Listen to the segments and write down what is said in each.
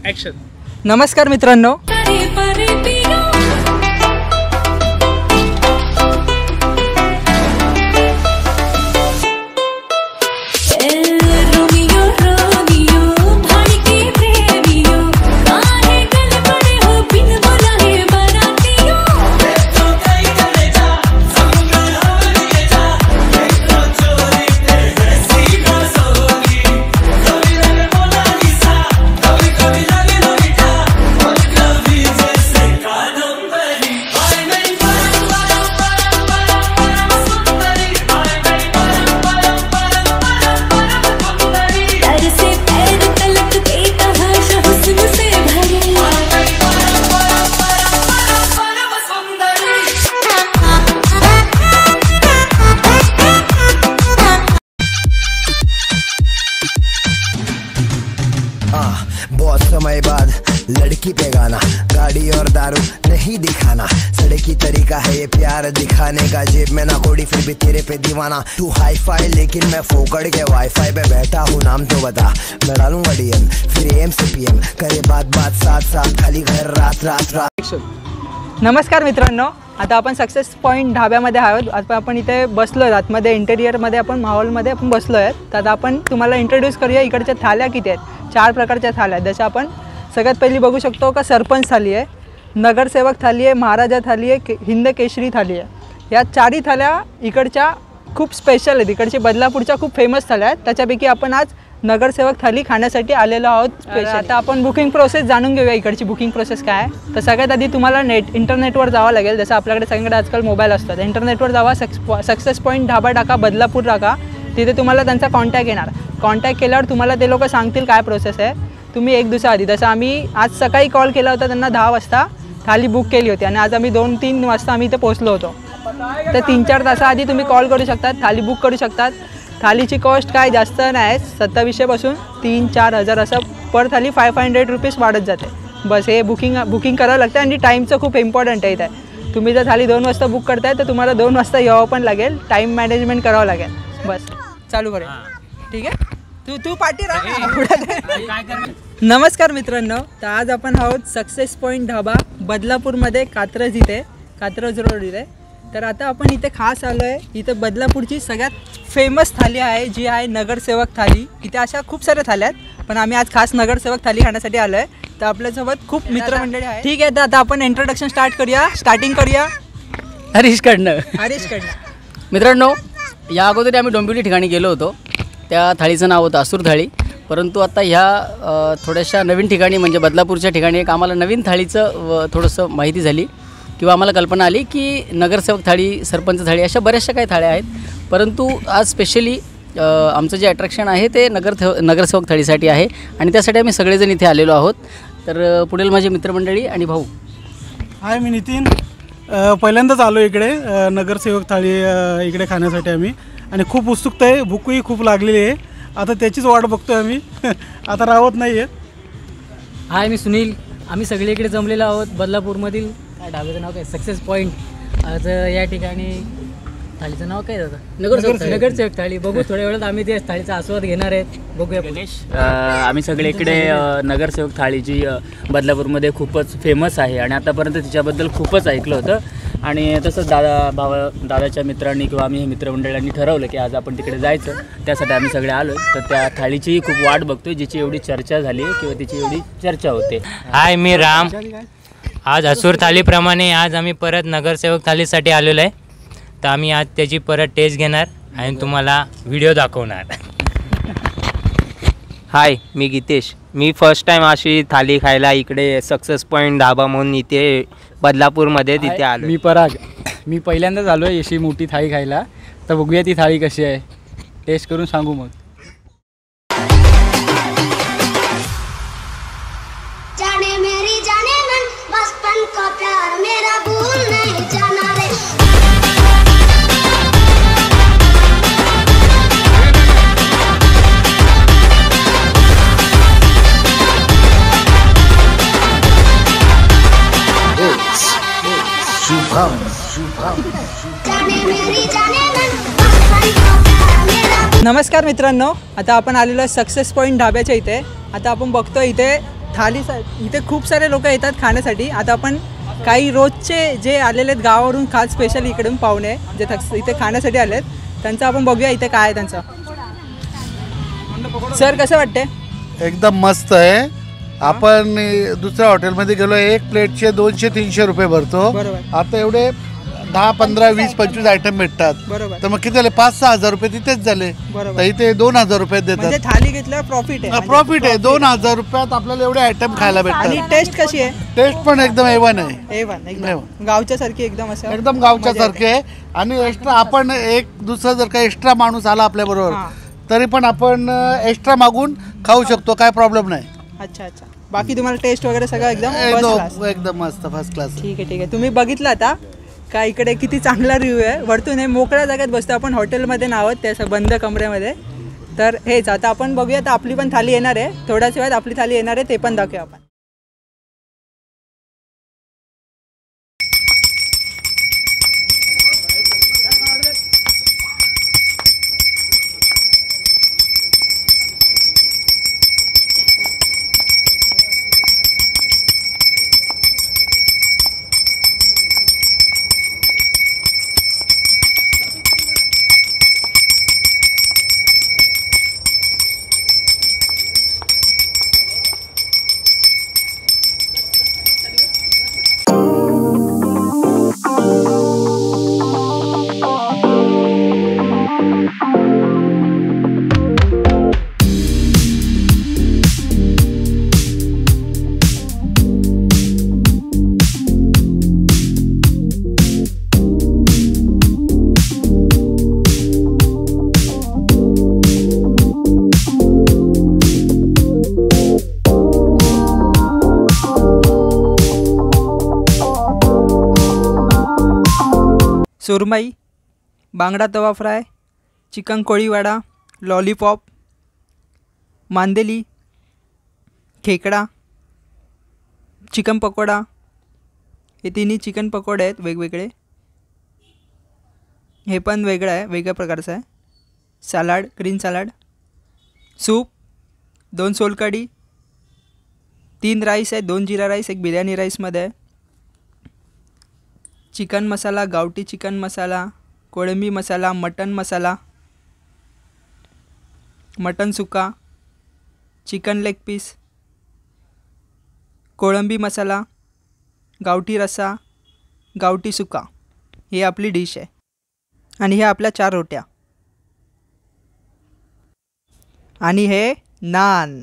Action. नमस्कार मित्रांनो, बहुत समय बाद लड़की पे गाना, गाड़ी और दारू नहीं दिखाना, सड़की तरीका है ये प्यार दिखाने का, जेब में ना कोड़ी फिर भी तेरे पे दीवाना, तू हाई फाई लेकिन मैं फोकड़ के वाईफाई पे बैठा हूँ, नाम तो बता, मैं डालूंगा डीएम फिर एम से पीएम, करे बात साथ साथ, खाली घर रात रात रात. नमस्कार मित्रांनो, आता आपण सक्सेस पॉईंट ढाब्यामध्ये आहोत. आता आपण इथे बसलो आहे, आतमध्ये इंटेरियरमध्ये आपण माहोलमध्ये आपण बसलो आहे. तर आता आपण तुम्हाला इंट्रोड्यूस करूया. इकडच्या थाल्या किती आहेत, 4 प्रकारच्या थाल्या आहेत. जसं आपण सगळ्यात पहिली बघू शकतो का सरपंच थाली आहे, नगरसेवक थाली आहे, महाराजा थाली आहे, हिंद केशरी थाली आहे. या 4ही थाल्या इकडच्या खूप स्पेशल आहेत, इकडच्या बदलापूरच्या खूप फेमस थाल्या आहेत. त्याच्यापैकी आपण आज नगरसेवक थाली खाण्यासाठी आलेलो आहोत. आता आपण बुकिंग प्रोसेस जाणून घेऊया, इकडची बुकिंग प्रोसेस काय आहे. तर सगळ्यात आधी तुम्हाला इंटरनेटवर जावं लागेल. जसं आपल्याकडे सगळीकडे आजकाल मोबाईल असतात, इंटरनेटवर जावा, सक्सेस पॉईंट ढाबा टाका, बदलापूर टाका, तिथे तुम्हाला त्यांचा कॉन्टॅक्ट येणार. कॉन्टॅक्ट केल्यावर तुम्हाला ते लोक सांगतील काय प्रोसेस आहे. तुम्ही एक दिवसा आधी, जसं आम्ही आज सकाळी कॉल केला होता त्यांना 10 वाजता थाली बुक केली होती आणि आज आम्ही 2-3 वाजता आम्ही इथे पोहोचलो होतो. तर 3-4 तासाआधी तुम्ही कॉल करू शकतात, थाली बुक करू शकतात. थालीची कॉस्ट काय जास्त नाही, 2700पासून 3-4 हजार असं पर थाली 500 रुपीज वाढत जाते. बस हे बुकिंग करावं लागतं आणि टाईमचं खूप इम्पॉर्टंट आहे इथे. तुम्ही जर थाली 2 वाजता बुक करताय तर तुम्हाला 2 वाजता यावं पण लागेल, टाईम मॅनेजमेंट करावं लागेल. बस चालू करेल, ठीक आहे. तू पाठी राहा. नमस्कार मित्रांनो, तर आज आपण आहोत सक्सेस पॉईंट ढाबा बदलापूरमध्ये, कात्रज इथे, कात्रज रोड इथे. तर आता आपण इथे खास आलो आहे. इथे बदलापूरची सगळ्यात फेमस थाली आहे जी आहे नगरसेवक थाली. इथे अशा खूप साऱ्या थाल्या आहेत, पण आम्ही आज खास नगरसेवक थाली खाण्यासाठी आलो आहे. तर आपल्यासोबत खूप मित्रमंडळी आहे. ठीक आहे, तर आता आपण इंट्रोडक्शन स्टार्टिंग करूया हरीशकडनं. मित्रांनो, या अगोदर आम्ही डोंबिवली ठिकाणी गेलो होतो. त्या थाळीचं नाव होतं असूर थाळी. परंतु आता ह्या थोड्याशा नवीन ठिकाणी म्हणजे बदलापूरच्या ठिकाणी एक आम्हाला नवीन थाळीचं थोडंसं माहिती झाली किंवा आम्हाला कल्पना आली की नगरसेवक थाळी, सरपंच थाळी अशा बऱ्याचशा काही थाळ्या आहेत. परंतु आज स्पेशली आमचं जे अट्रॅक्शन आहे ते नगरसेवक थाळीसाठी आहे आणि त्यासाठी आम्ही सगळेजण इथे आलेलो आहोत. तर पुढील माझे मित्रमंडळी आणि भाऊ. हाय, मी नितीन. पहिल्यांदाच आलो इकडे नगरसेवक थाळी इकडे खाण्यासाठी आम्ही, आणि खूप उत्सुकता आहे, भूकही खूप लागलेली आहे. आता त्याचीच वाट बघतोय आम्ही. आता राहत नाही आहे. हाय, मी सुनील. आम्ही सगळे इकडे जमलेलो आहोत बदलापूरमधील, काय ढाब्याचं नाव काय, सक्सेस पॉईंट. आज या ठिकाणी थाळीचं नाव काय दादा? नगरसेवक थाळी. बघू थोड्या वेळात आम्ही ते थाळीचा आस्वाद घेणार आहेत. बघूया गणेश. आम्ही सगळे इकडे नगरसेवक थाळी जी बदलापूरमध्ये खूपच फेमस आहे आणि आतापर्यंत तिच्याबद्दल खूपच ऐकलं होतं. आणि तसंच दादाच्या मित्रांनी किंवा आम्ही मित्रमंडळांनी ठरवलं की आज आपण तिकडे जायचं. त्यासाठी आम्ही सगळे आलो. तर त्या थाळीचीही खूप वाट बघतोय, जिची एवढी चर्चा झाली किंवा तिची एवढी चर्चा होते. हाय, मी राम. आज असूर थालीप्रमाणे आज आम्ही परत नगरसेवक थालीसाठी आलेलो आहे. तर आम्ही आज त्याची परत टेस्ट घेणार आणि तुम्हाला व्हिडिओ दाखवणार. हाय, मी गीतेश. मी फर्स्ट टाईम अशी थाली खायला इकडे सक्सेस पॉईंट ढाबा म्हणून इथे बदलापूरमध्ये तिथे आलो. मी पराग. मी पहिल्यांदाच आलो आहे अशी मोठी थाळी खायला. तर बघूया ती थाळी कशी आहे, टेस्ट करून सांगू मग. जाने मेरी जाने मन, बचपन का प्यार मेरा भूल नहीं जाना रे. शुभम जाने मेरी जाने मन, बचपन का प्यार मेरा नमस्कार मित्रांनो, आता आपण आलेलो आहे सक्सेस पॉईंट ढाब्याच्या इथे. आता आपण बघतो इथे इथे खूप सारे लोक येतात खाण्यासाठी. आता आपण काही रोजचे जे आलेले आहेत गावावरून खास स्पेशल इकडून पाहुणे जे इथे खाण्यासाठी आले आहेत त्यांचं आपण बघूया इथे काय आहे त्यांचं. सर कसं वाटते? एकदम मस्त आहे. आपण दुसऱ्या हॉटेलमध्ये गेलो, एक प्लेटचे 200-300 रुपये भरतो. आता एवढे 10, 15, 20, 25 आयटम भेटतात. तर मग किती झाले? 5-6 हजार रुपये तिथेच झाले. तर इथे 2,000 रुपये देतात. थाली घेतल्यावर प्रॉफिट आहे. प्रॉफिट आहे. 2,000 रुपयात आपल्याला एवढे आयटम खायला भेटतात. आणि टेस्ट कशी आहे? टेस्ट पण एकदम A1 आहे. एकदम गावच्या सारखी एकदम असं एकदम गावच्या सारखे आहे. आणि एक्स्ट्रा आपण एक दुसरा जर का एक्स्ट्रा माणूस आला आपल्या बरोबर तरी पण आपण एक्स्ट्रा मागून खाऊ शकतो, काय प्रॉब्लेम नाही. अच्छा. बाकी तुम्हाला टेस्ट वगैरे सगळं एकदम मस्त फर्स्ट क्लास. ठीक आहे. तुम्ही बघितलं आता का इकडे किती चांगला रिव्ह्यू आहे. वरतून हे मोकळ्या जागेत बसतो आपण, हॉटेलमध्ये नावत ते असं बंद कमऱ्यामध्ये. तर हेच आता आपण बघूया. तर आपली पण थाली येणार आहे थोड्याच वेळात, आपली थाली येणार आहे ते पण दाखवूया आपण. सुरमई, बांगडा तवा फ्राय, चिकन कोळीवाडा, लॉलीपॉप, मांदेली, खेकडा, चिकन पकोडा. हे तिन्ही चिकन पकोडे आहेत वेगवेगळे. हे पण वेगळं आहे, वेगळ्या प्रकारचं आहे. Salad, green salad, soup, 2 solkadhi, 3 rice आहे, 2 जिरा राईस, 1 बिर्याणी राईसमध्ये आहे. चिकन मसाला, गावठी चिकन मसाला, कोळंबी मसाला, मटन मसाला, मटन सुका, चिकन लेग पीस, कोळंबी मसाला, गावठी रस्सा, गावठी सुका. ही आपली डिश आहे. आणि हे आपल्या 4 रोट्या आणि हे नान.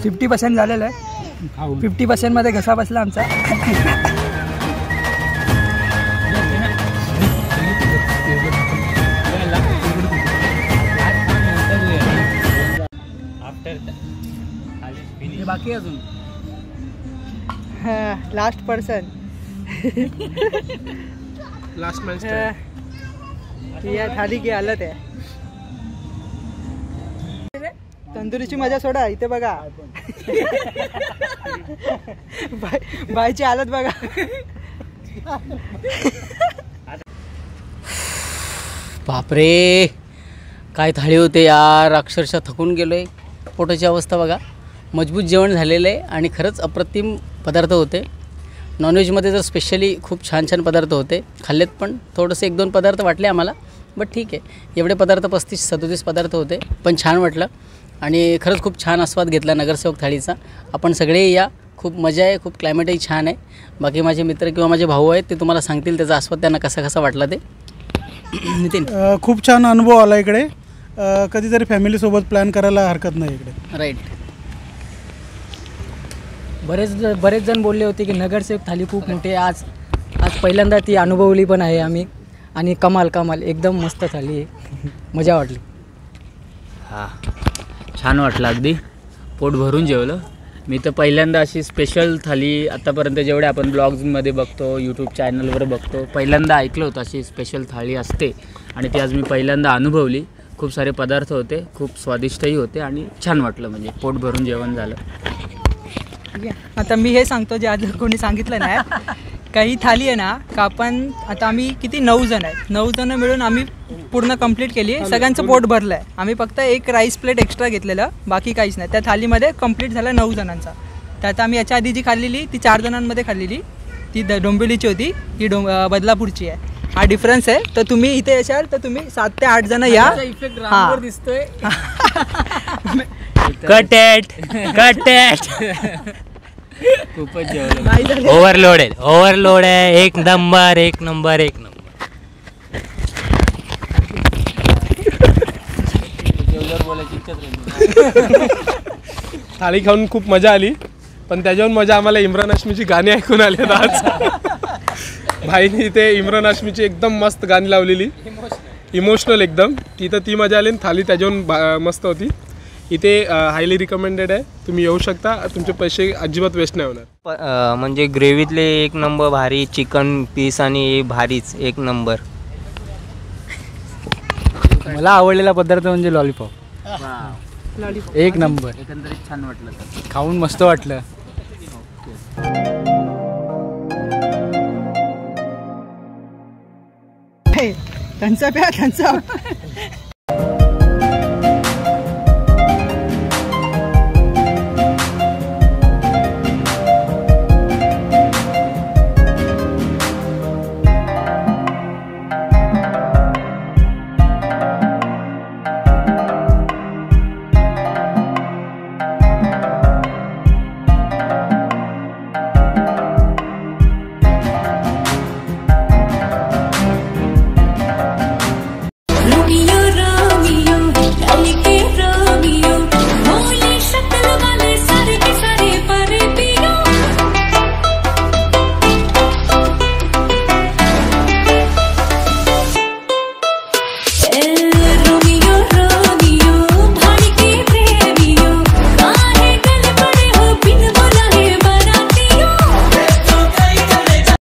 %50 झालेलं आहे. 50% मध्ये घसा बसला आमचा. बाकी अजून लास्ट पर्सन या थाली की हालत आहे. तंदुरीची मजा सोडा, इथे बघा बायची हालत बघा. बापरे, काय थाळी होते यार. अक्षरशः थकून गेलोय. पोटाची अवस्था बघा. मजबूत जेवण झालेलं आहे आणि खरंच अप्रतिम पदार्थ होते. नॉनव्हेजमध्ये तर स्पेशली खूप छान छान पदार्थ होते. खाल्लेत पण थोडंसं 1-2 पदार्थ वाटले आम्हाला, बट ठीक आहे. एवढे पदार्थ 35-37 पदार्थ होते, पण छान वाटलं. आणि खरंच खूप छान आस्वाद घेतला नगरसेवक थाळीचा. आपण सगळे या, खूप मजा आहे, खूप क्लायमेटही छान आहे. बाकी माझे मित्र किंवा माझे भाऊ आहेत ते तुम्हाला सांगतील त्याचा आस्वाद त्यांना कसा कसा वाटला ते. नितीन, खूप छान अनुभव आला इकडे. कधीतरी फॅमिलीसोबत प्लॅन करायला हरकत नाही इकडे. राईट. बरेच जण बोलले होते की नगरसेवक थाली खूप मोठी आहे. आज पहिल्यांदा ती अनुभवली पण आहे आम्ही. आणि कमाल एकदम मस्त थाली आहे. मजा वाटली. हां, छान वाटलं, अगदी पोट भरून जेवलं. मी तर पहिल्यांदा अशी स्पेशल थाली आतापर्यंत जेवढे आपण ब्लॉग्समध्ये बघतो, यूट्यूब चॅनलवर बघतो, पहिल्यांदा ऐकलं होतं अशी स्पेशल थाळी असते आणि ती आज मी पहिल्यांदा अनुभवली. खूप सारे पदार्थ होते, खूप स्वादिष्टही होते आणि छान वाटलं, म्हणजे पोट भरून जेवण झालं. आता मी हे सांगतो जे आज कोणी सांगितलं नाही, काही थाली आहे ना का आपण आता आम्ही किती 9 जण आहेत, 9 जण मिळून आम्ही पूर्ण कंप्लीट केली. सगळ्यांचं पोट भरलं आहे. आम्ही फक्त एक राईस प्लेट एक्स्ट्रा घेतलेलं, बाकी काहीच नाही. त्या थालीमध्ये कंप्लीट झालं 9 जणांचा. त्यात आम्ही याच्या आधी जी खाल्लेली ती 4 जणांमध्ये खाल्लेली, ती डोंबिवलीची होती, ही बदलापूरची आहे. हा डिफरन्स आहे. तर तुम्ही इथे येशाल तर तुम्ही 7 ते 8 जण या. हां दिसतोय. कटेट खूपच जेवलं. ओव्हरलोड आहे. एक नंबर. थाळी खाऊन खूप मजा आली, पण त्याच्याहून मजा आम्हाला इम्रान हाशमीची गाणी ऐकून आली आज. भाईनी इथे इम्रान हाशमीची एकदम मस्त गाणी लावलेली, इमोशनल एकदम. तिथं ती मजा आली. थाली त्याच्याहून मस्त होती. इथे हायली रिकमेंडेड आहे, तुम्ही येऊ शकता. तुमचे पैसे अजिबात वेस्ट नाही होणार. म्हणजे ग्रेव्हीतले एक नंबर भारी, चिकन पीस आणि भारीच एक नंबर. मला आवडलेला पदार्थ म्हणजे लॉलीपॉप. एक नंबर. एकंदरीत छान वाटलं, खाऊन मस्त वाटलं. त्यांचा